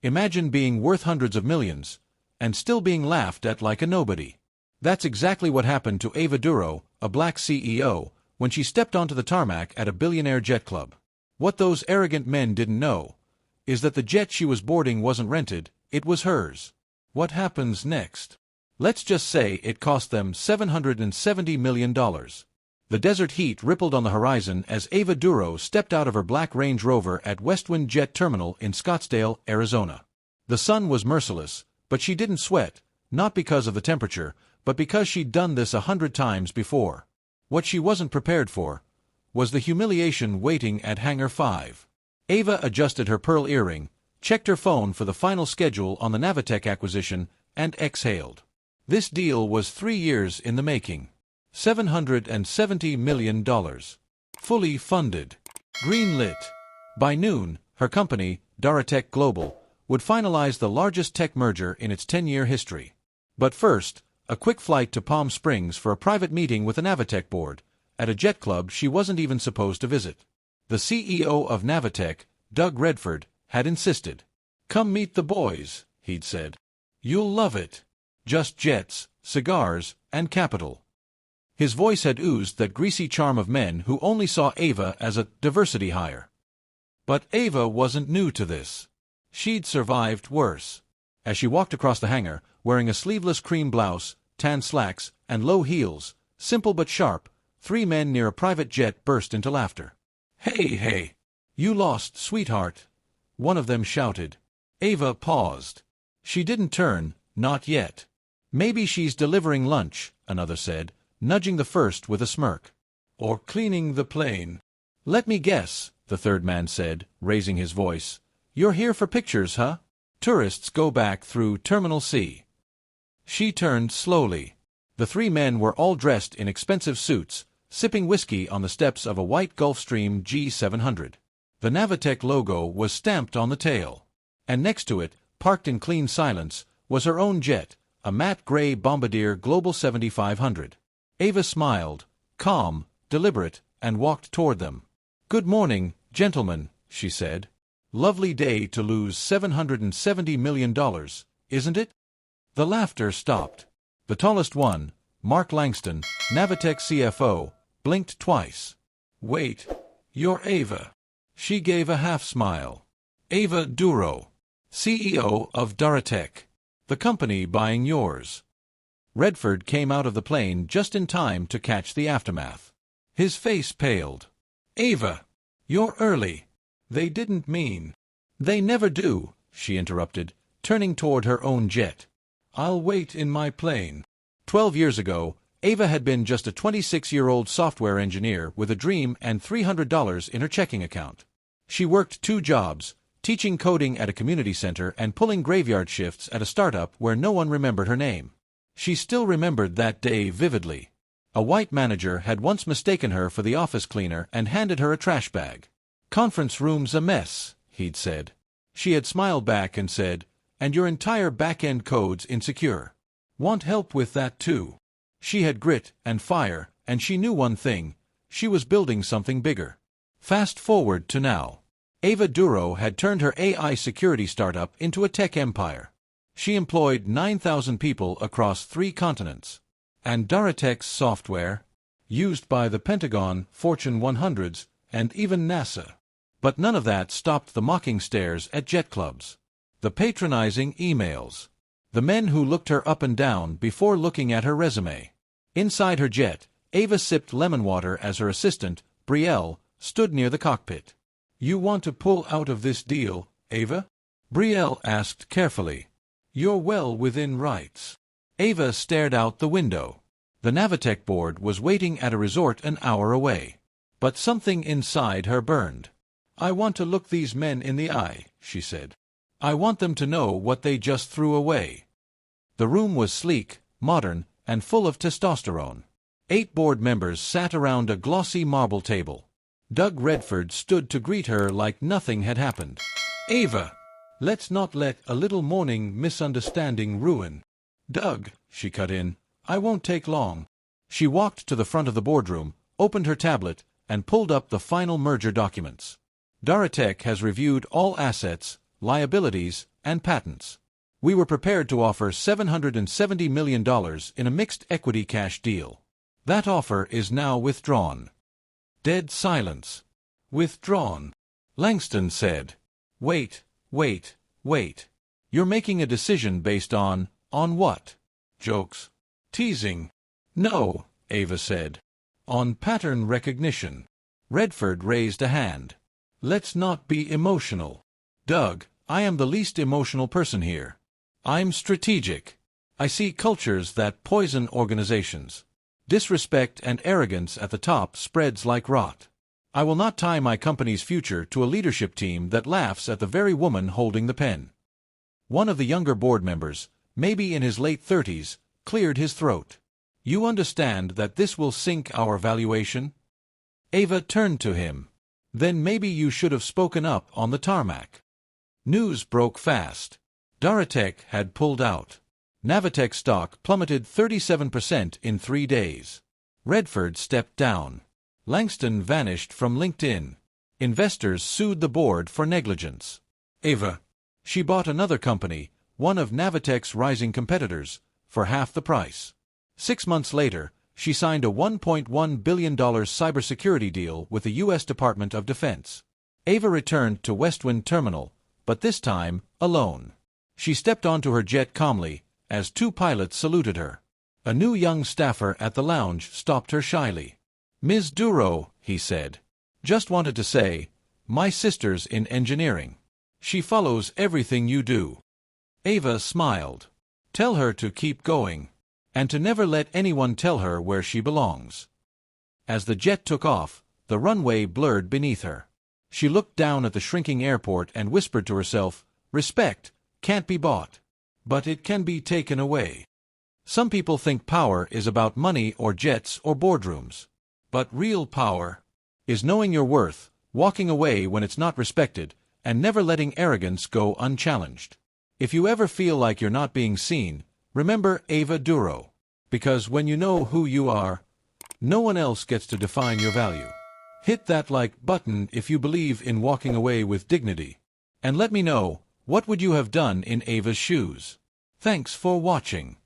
Imagine being worth hundreds of millions, and still being laughed at like a nobody. That's exactly what happened to Ava Durowe, a black CEO, when she stepped onto the tarmac at a Billionaire jet club. What those arrogant men didn't know is that the jet she was boarding wasn't rented, it was hers. What happens next? Let's just say it cost them $770 million. The desert heat rippled on the horizon as Ava Durowe stepped out of her black Range Rover at Westwind Jet Terminal in Scottsdale, Arizona. The sun was merciless, but she didn't sweat, not because of the temperature, but because she'd done this 100 times before. What she wasn't prepared for was the humiliation waiting at Hangar 5. Ava adjusted her pearl earring, checked her phone for the final schedule on the Navitec acquisition, and exhaled. This deal was 3 years in the making. $770 million. Fully funded. Greenlit. By noon, her company, Durowe Global, would finalize the largest tech merger in its 10-year history. But first, a quick flight to Palm Springs for a private meeting with the Navitec board, at a jet club she wasn't even supposed to visit. The CEO of Navitec, Doug Redford, had insisted. "Come meet the boys," he'd said. "You'll love it. Just jets, cigars, and capital." His voice had oozed that greasy charm of men who only saw Ava as a diversity hire. But Ava wasn't new to this. She'd survived worse. As she walked across the hangar, wearing a sleeveless cream blouse, tan slacks, and low heels, simple but sharp, 3 men near a private jet burst into laughter. Hey, you lost, sweetheart," one of them shouted. Ava paused. She didn't turn, not yet. "Maybe she's delivering lunch," another said, nudging the first with a smirk. "Or cleaning the plane." "Let me guess," the third man said, raising his voice. "You're here for pictures, huh? Tourists go back through Terminal C." She turned slowly. The 3 men were all dressed in expensive suits, sipping whiskey on the steps of a white Gulfstream G700. The Navitec logo was stamped on the tail. And next to it, parked in clean silence, was her own jet, a matte gray Bombardier Global 7500. Ava smiled, calm, deliberate, and walked toward them. "Good morning, gentlemen," she said. "Lovely day to lose $770 million, isn't it?" The laughter stopped. The tallest one, Mark Langston, Navitec CFO, blinked twice. "Wait, you're Ava." She gave a half-smile. "Ava Durowe, CEO of Durowe, the company buying yours." Redford came out of the plane just in time to catch the aftermath. His face paled. "Ava, you're early." "They didn't mean." "They never do," she interrupted, turning toward her own jet. "I'll wait in my plane." 12 years ago, Ava had been just a 26-year-old software engineer with a dream and $300 in her checking account. She worked 2 jobs, teaching coding at a community center and pulling graveyard shifts at a startup where no one remembered her name. She still remembered that day vividly. A white manager had once mistaken her for the office cleaner and handed her a trash bag. "Conference room's a mess," he'd said. She had smiled back and said, "And your entire back-end code's insecure. Want help with that too?" She had grit and fire, and she knew one thing: she was building something bigger. Fast forward to now. Ava Durowe had turned her AI security startup into a tech empire. She employed 9,000 people across 3 continents. And Durotech's software, used by the Pentagon, Fortune 100s, and even NASA. But none of that stopped the mocking stares at jet clubs. The patronizing emails. The men who looked her up and down before looking at her resume. Inside her jet, Ava sipped lemon water as her assistant, Brielle, stood near the cockpit. "You want to pull out of this deal, Ava?" Brielle asked carefully. "You're well within rights." Ava stared out the window. The Navitec board was waiting at a resort an hour away. But something inside her burned. "I want to look these men in the eye," she said. "I want them to know what they just threw away." The room was sleek, modern, and full of testosterone. 8 board members sat around a glossy marble table. Doug Redford stood to greet her like nothing had happened. "Ava, let's not let a little morning misunderstanding ruin." "Doug," she cut in, "I won't take long." She walked to the front of the boardroom, opened her tablet, and pulled up the final merger documents. Durowe has reviewed all assets, liabilities, and patents. We were prepared to offer $770 million in a mixed equity cash deal. That offer is now withdrawn." Dead silence. "Withdrawn," Langston said. Wait. You're making a decision based on what? Jokes? Teasing?" "No," Ava said. "On pattern recognition." Redford raised a hand. "Let's not be emotional. Doug, I am the least emotional person here. I'm strategic. I see cultures that poison organizations. Disrespect and arrogance at the top spreads like rot. I will not tie my company's future to a leadership team that laughs at the very woman holding the pen." One of the younger board members, maybe in his late 30s, cleared his throat. "You understand that this will sink our valuation?" Ava turned to him. "Then maybe you should have spoken up on the tarmac." News broke fast. Daratech had pulled out. Navitech stock plummeted 37% in 3 days. Redford stepped down. Langston vanished from LinkedIn. Investors sued the board for negligence. Ava. She bought another company, one of Navitech's rising competitors, for half the price. 6 months later, she signed a $1.1 billion cybersecurity deal with the U.S. Department of Defense. Ava returned to Westwind Terminal, but this time, alone. She stepped onto her jet calmly, as 2 pilots saluted her. A new young staffer at the lounge stopped her shyly. "Ms. Durowe," he said. "Just wanted to say, my sister's in engineering. She follows everything you do." Ava smiled. "Tell her to keep going, and to never let anyone tell her where she belongs." As the jet took off, the runway blurred beneath her. She looked down at the shrinking airport and whispered to herself, "Respect can't be bought, but it can be taken away." Some people think power is about money or jets or boardrooms. But real power is knowing your worth, walking away when it's not respected, and never letting arrogance go unchallenged. If you ever feel like you're not being seen, remember Ava Durowe. Because when you know who you are, no one else gets to define your value. Hit that like button if you believe in walking away with dignity. And let me know, what would you have done in Ava's shoes? Thanks for watching.